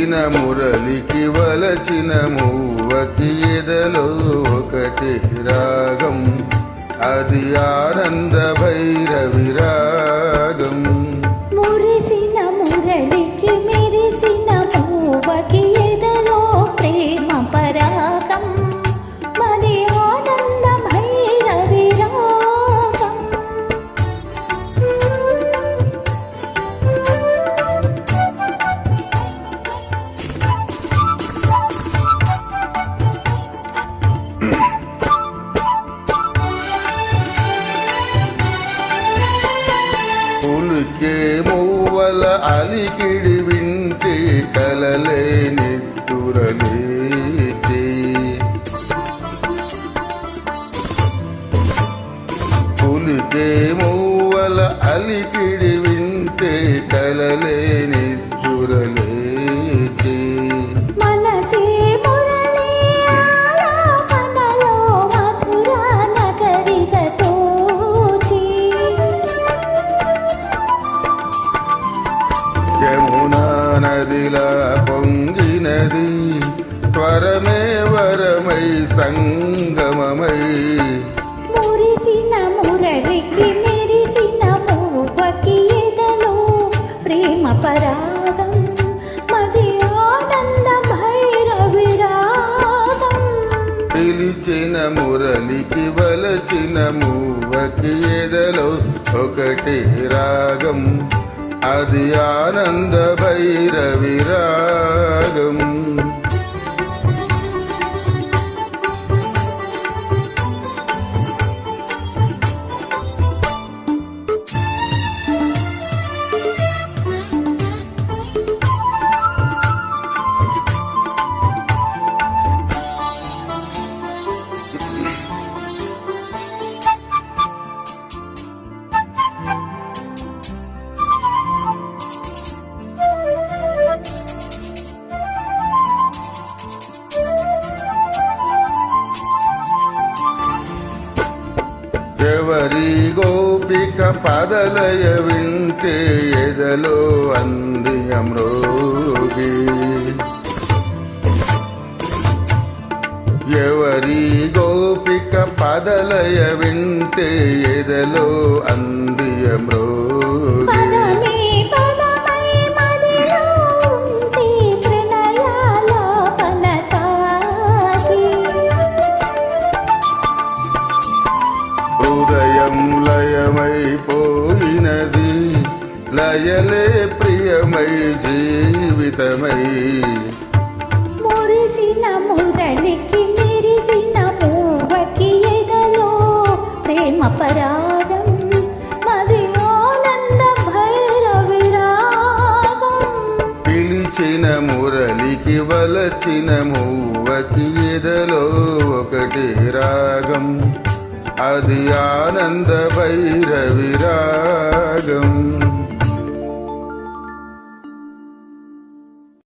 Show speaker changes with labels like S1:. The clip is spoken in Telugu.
S1: మురిసిన మురళికి వలచిన మూవకి ఎదలో ఒకటి రాగం, అది ఆనంద భైరవి రాగం.
S2: మురిసిన మురళికి మెరిసిన మూవకి ఎదలో ప్రేమ పరాగం, మది ఆనంద భైరవి రాగం.
S1: పులికే మూవల అలికిడి వింటే కలలే నిద్దురలేచి, పులికే మూవల అలికిడి వింటే కలలే నిద్దురలేచి.
S2: మనసే మురళి ఆలాపనలో మధుర నగరిగా తోచి,
S1: యమునా నదిలా పొంగినది స్వరమే వరమై సంగమమై.
S2: మురిసిన మురళికి మెరిసిన మూవకి ఎదలో ప్రేమ పరాగం, మది ఆనంద భైరవి రాగం.
S1: పిలిచిన మురళికి వలచిన మూవకి ఎదలో ఒకటి రాగం, అది ఆనంద భైరవి రాగం. ఎవరి గోపిక పదలయ వింటే ఎదలో అంది అమ్రోగి, ఎవరి గోపిక పదలయ వింటే ఎదలో అంది అమ్రోగి.
S2: పదమే పదమై మదిలో ఉంటే ప్రణయాలాపన సాగి,
S1: హృదయం లయమైపోయినది లయలే ప్రియమై జీవితమై.
S2: మురిసిన మురళికి మెరిసిన మూవకి ఎదలో ప్రేమ పరాగం, మది ఆనంద భైరవి రాగం.
S1: పిలిచిన మురళికి వలచిన మూవకి ఎదలో ఒకటి రాగం, అది ఆనంద భైరవి రాగం.